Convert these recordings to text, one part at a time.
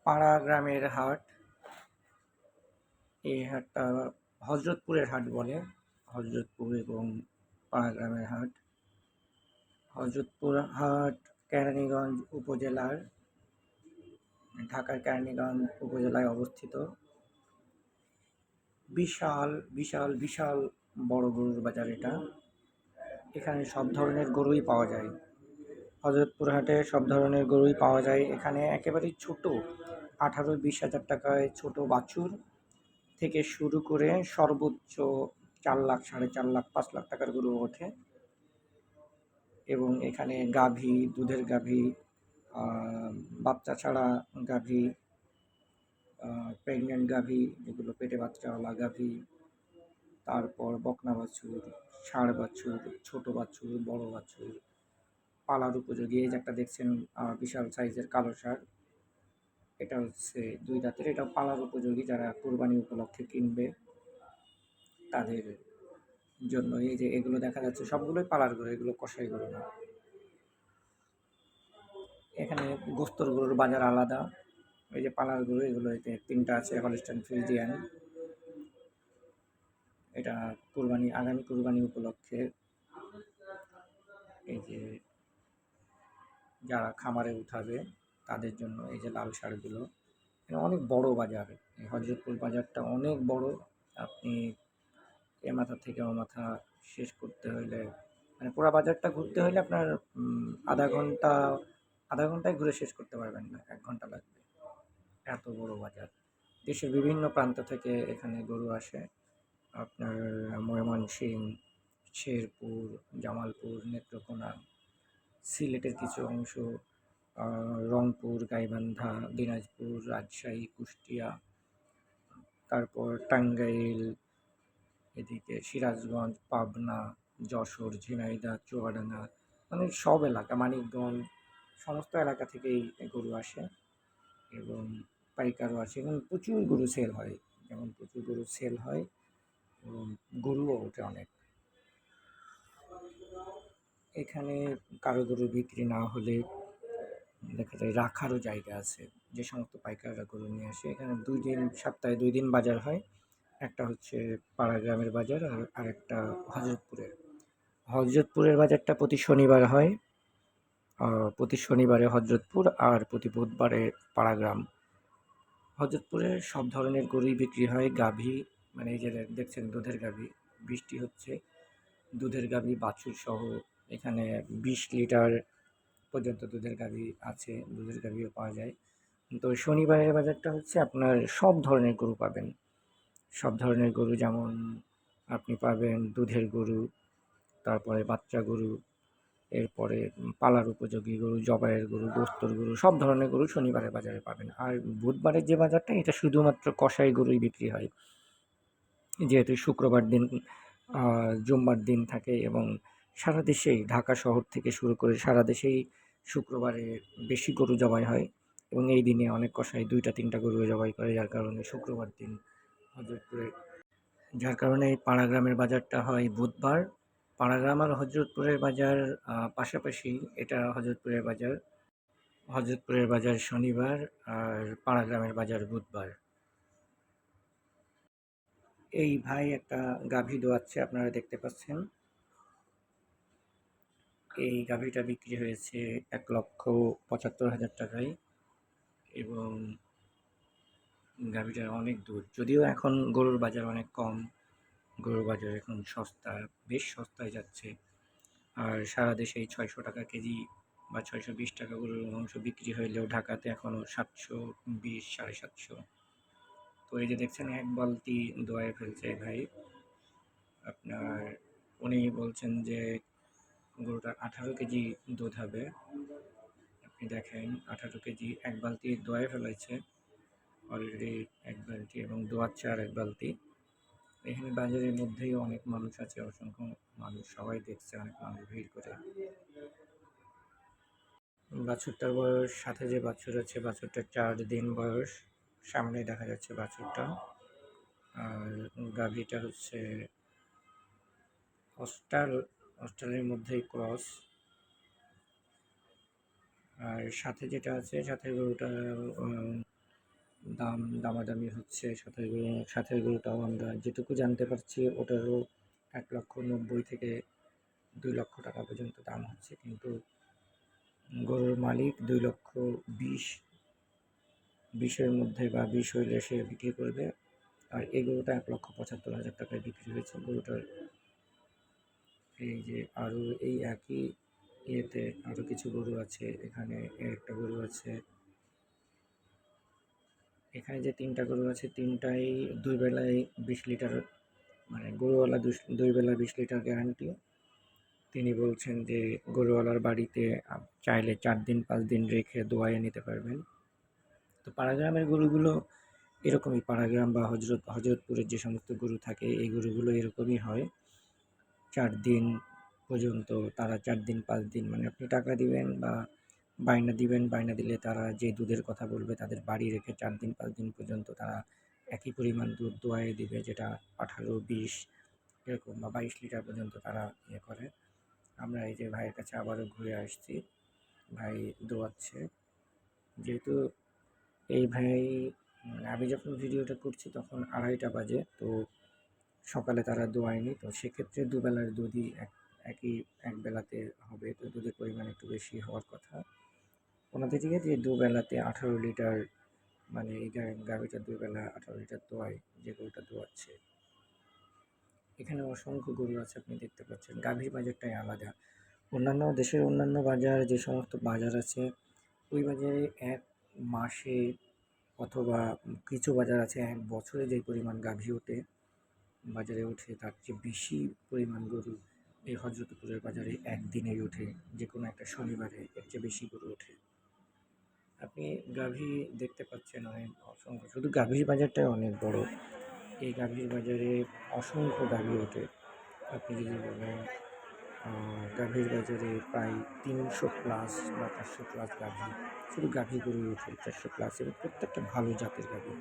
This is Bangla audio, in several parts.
পাড়া গ্রামের হাট। এই হাটটা হজরতপুরের হাট বলে। হজরতপুর এবং পাড়া গ্রামের হাট। হজরতপুর হাট কেরানীগঞ্জ উপজেলার, ঢাকার কেরানীগঞ্জ উপজেলায় অবস্থিত। বিশাল বিশাল বিশাল বড় গরুর বাজার এটা। এখানে সব ধরনের গরুই পাওয়া যায়। হজরতপুর হাটে সব ধরনের গরুই পাওয়া যায়। এখানে একেবারেই ছোট 18-20 হাজার টাকায় ছোট বাছুর থেকে শুরু করে সর্বোচ্চ 4 লাখ, 4.5 লাখ, 5 লাখ টাকার গরু ওঠে। এবং এখানে গাভী, দুধের গাভী, বাচ্চা ছাড়া গাভী, প্রেগনেন্ট গাভী, যেগুলো পেটে বাচ্চাওয়ালা গাভী, তারপর বকনা বাছুর, ষাঁড় বাছুর, ছোট বাছুর, বড় বাছুর, পালার উপযোগী। এই যে একটা দেখছেন বিশাল সাইজের কালো ষাঁড়, এটা হচ্ছে 2 দাঁতের। এটা পালার উপযোগী, যারা কোরবানি উপলক্ষে কিনবে তাদের জন্য। এই যে এগুলো দেখা যাচ্ছে সবগুলোই পালার গরু, এগুলো কষাই গরু না। এখানে গোস্তর গরুর বাজার আলাদা। এই যে পালার গরু, এগুলো এতে 3টা আছে হলস্টাইন ফ্রিজিয়ান। এটা কুরবানি, আগামী কুরবানি উপলক্ষে এই যে যারা খামারে উঠাবে তাদের জন্য এই যে লাল ষাঁড়গুলো। অনেক বড় বাজার, এই হজরতপুর বাজারটা অনেক বড়। আপনি এ মাথা থেকে ও মাথা শেষ করতে হলে, মানে পুরো বাজারটা ঘুরতে হলে আপনার আধা ঘন্টায় ঘুরে শেষ করতে পারবেন না, 1 ঘন্টা লাগবে। এত বড় বাজার। দেশের বিভিন্ন প্রান্ত থেকে এখানে গরু আসে। আপনার ময়মনসিংহ, শেরপুর, জামালপুর, নেত্রকোনা, সিলেটের কিছু অংশ, রংপুর, গাইবান্ধা, দিনাজপুর, রাজশাহী, কুষ্টিয়া, তারপর টাঙ্গাইল, এদিকে সিরাজগঞ্জ, পাবনা, যশোর, ঝিনাইদহ, চুয়াডাঙ্গা, মানে সব এলাকা, মানিকগঞ্জ, সমস্ত এলাকা থেকেই গরু আসে। এবং পাইকারও আসে এবং প্রচুর গরু সেল হয়। যেমন প্রচুর গরু সেল হয় এবং গরুও ওঠে অনেক। এখানে কারো গরু বিক্রি না হলে দেখা যায় রাখারও জায়গা আছে। যে সমস্ত পাইকাররা গরু নিয়ে আসে, এখানে সপ্তাহে 2 দিন বাজার হয়। একটা হচ্ছে পাড়া গ্রামের বাজার, আর আরেকটা হজরতপুরের। হজরতপুরের বাজারটা প্রতি শনিবার হয়। প্রতি শনিবারে হজরতপুর, আর প্রতি বুধবারে পাড়াগ্রাম। হজরতপুরে সব ধরনের গরুই বিক্রি হয়। গাভী, মানে এই যে দেখছেন দুধের গাভী, বৃষ্টি হচ্ছে, দুধের গাভী বাছুর সহ এখানে 20 লিটার পর্যন্ত দুধের গাভী আছে, দুধের গাভীও পাওয়া যায়। তো শনিবারের বাজারটা হচ্ছে আপনার সব ধরনের গরু পাবেন। সব ধরনের গরু, যেমন আপনি পাবেন দুধের গরু, তারপরে বাচ্চা গরু, এরপরে পালার উপযোগী গরু, জবাইয়ের গরু, গোস্তর গরু, সব ধরনের গরু শনিবারের বাজারে পাবেন। আর বুধবারের যে বাজারটা, এটা শুধুমাত্র কষাই গরুই বিক্রি হয়, যেহেতু শুক্রবার দিন, জুম্মার দিন থাকে এবং সারা দেশেই, ঢাকা শহর থেকে শুরু করে সারা দেশেই শুক্রবারে বেশি গরু জবাই হয়। এবং এই দিনে অনেক কষাই 2টা-3টা গরু জবাই করে, যার কারণে শুক্রবার দিন হজরতপুরে, যার কারণে এই পাড়া গ্রামের বাজারটা হয় বুধবার। পাড়াগ্রাম আর হজরতপুরের বাজার পাশাপাশি। এটা হজরতপুরের বাজার, হজরতপুরের বাজার শনিবার, আর পাড়াগ্রামের বাজার বুধবার। এই ভাই একটা গাভী দোয়াচ্ছে, আপনারা দেখতে পাচ্ছেন। এই গাভীটা বিক্রি হয়েছে 1,75,000 টাকায়। এবং গাভীটার অনেক দুধ, যদিও এখন গরুর বাজার অনেক কম, গরুর বাজার এখন সস্তা, বেশ সস্তায় যাচ্ছে। আর সারা দেশেই 600 টাকা কেজি বা 620 টাকা গরুর মাংস বিক্রি হইলেও ঢাকাতে এখনও 720, 750। তো এই যে দেখছেন 1 বালতি দোয়ায় ফেলছে ভাই। আপনার উনি বলছেন যে গরুটা 18 কেজি দুধ হবে। আপনি দেখেন 18 কেজি 1 বালতি দোয়ায় ফেলাইছে অলরেডি, 1 বালতি, এবং দোয়াচ্ছে আর 1 বালতি। এখানে বাজারের মধ্যেই অনেক মানুষ আছে, অসংখ্য মানুষ, সবাই দেখছে, অনেক মানুষ ভিড় করে। বাছুরটার বয়স, সাথে যে বাছুর আছে বাছুরটার 4 দিন বয়স, সামনে দেখা যাচ্ছে বাছুরটা। আর গাভীটা হচ্ছে অস্টালের মধ্যেই ক্রস। আর সাথে যেটা আছে, সাথে গরুটা দামাদামি হচ্ছে। সাথের গরুটাও আমরা যেটুকু জানতে পারছি ওটারও 1,90,000 থেকে 2 লক্ষ টাকা পর্যন্ত দাম হচ্ছে, কিন্তু গরুর মালিক 2,20,000-এর মধ্যে বা 20 হইলে সে বিক্রি করবে। আর এই গরুটা 1,75,000 টাকায় বিক্রি হয়েছে। গরুটার এই যে আরও এই একই ইয়েতে আরও কিছু গরু আছে। এখানে একটা গরু আছে, এখানে যে 3টা গরু আছে 3টাই 2 বেলায় 20 লিটার, মানে গরুওয়ালা 2 বেলা 20 লিটার গ্যারান্টি। তিনি বলছেন যে গরুওয়ালার বাড়িতে চাইলে 4 দিন 5 দিন রেখে দোয়াইয়ে নিতে পারবেন। তো পাড়াগ্রামের গরুগুলো এরকমই, পাড়াগ্রাম বা হজরতপুরের যে সমস্ত গরু থাকে এই গরুগুলো এরকমই হয়। 4 দিন পর্যন্ত তারা 4 দিন 5 দিন, মানে আপনি টাকা দিবেন বা বায়না দিবেন, বায়না দিলে তারা যে দুধের কথা বলবে তাদের বাড়ি রেখে 4 দিন 5 দিন পর্যন্ত তারা একই পরিমাণ দুধ দোয়াইয়ে দিবে, যেটা 18, 20 এরকম বা 22 লিটার পর্যন্ত তারা ইয়ে করে। আমরা এই যে ভাইয়ের কাছে আবারও ঘুরে আসছি, ভাই দোয়াচ্ছে। যেহেতু এই ভাই আমি যখন ভিডিওটা করছি তখন 2:30 বাজে, তো সকালে তারা দোয়ায়নি, তো সেক্ষেত্রে দুবেলার দুধই এক বেলাতে হবে, তো দুধের পরিমাণ একটু বেশি হওয়ার কথা। ওনাদের দিকে যে দুবেলাতে 18 লিটার, মানে এই গাভিটা 2 বেলা 18 লিটার দোয়ায়, যে গরুটা দোয়াচ্ছে। এখানে অসংখ্য গরু আছে, আপনি দেখতে পাচ্ছেন। গাভীর বাজারটাই আলাদা। অন্যান্য দেশের অন্যান্য বাজার, যে সমস্ত বাজার আছে ওই বাজারে এক মাসে অথবা কিছু বাজার আছে 1 বছরে যে পরিমাণ গাভী বাজারে ওঠে তার চেয়ে বেশি পরিমাণ গরু এই হজরতপুরের বাজারে একদিনেই ওঠে। যে কোনো একটা শনিবারে এর চেয়ে বেশি গরু ওঠে। আপনি গাভী দেখতে পাচ্ছেন অসংখ্য, শুধু গাভীর বাজারটাই অনেক বড়। এই গাভীর বাজারে অসংখ্য গাভী ওঠে। আপনি যদি বলেন গাভীর বাজারে প্রায় 300 প্লাস বা 400 প্লাস গাভী, শুধু গাভী গরুই ওঠে 400 প্লাস, এবং প্রত্যেকটা ভালো জাতের গাভী।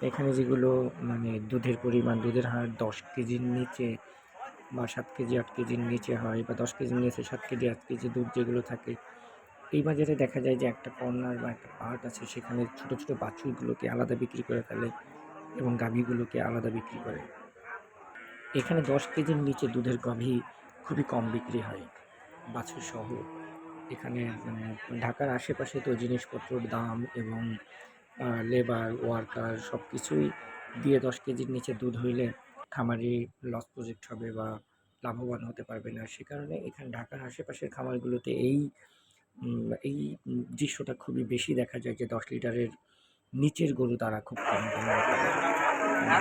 এখানে যেগুলো মানে দুধের হার 10 কেজির নিচে বা 7 কেজি 8 কেজির নিচে হয়, বা 10 কেজির নিচে 7 কেজি 8 কেজি দুধ যেগুলো থাকে, এই বাজারে দেখা যায় যে একটা কর্নার বা একটা পার্ট আছে, সেখানে ছোট ছোট বাছুরগুলোকে আলাদা বিক্রি করে ফেলে এবং গাভীগুলোকে আলাদা বিক্রি করে। এখানে 10 কেজির নিচে দুধের গাভী খুবই কম বিক্রি হয়, বাছুর সহ। এখানে ঢাকার আশেপাশে তো জিনিসপত্রের দাম এবং লেবার ওয়ার্কার সব কিছুই দিয়ে 10 কেজির নিচে দুধ হইলে খামারি লস প্রজেক্ট হবে বা লাভবান হতে পারবে না। সে কারণে এখানে ঢাকার আশেপাশের খামারগুলোতে এই দৃশ্যটা খুবই বেশি দেখা যায় যে 10 লিটারের নিচের গরু তারা খুব কম দামে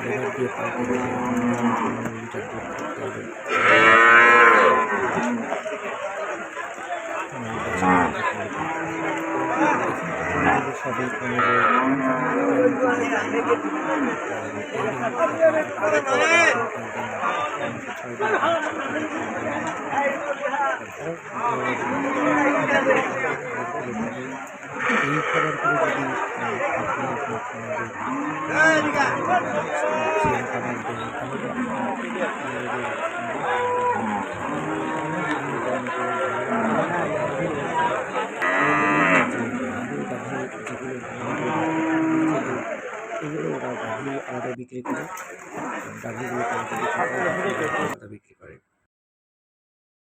লেবার দিয়ে পাল্টে দিলে 15 লিটার দুধ থাকতে হবে। সবই 15 এই খাবারগুলো যদি আপনি আপনার খাবার দেন এগুলো ওরা গাভী আলাদা বিক্রি করে, গাভীগুলোকে আলাদা বিক্রি করে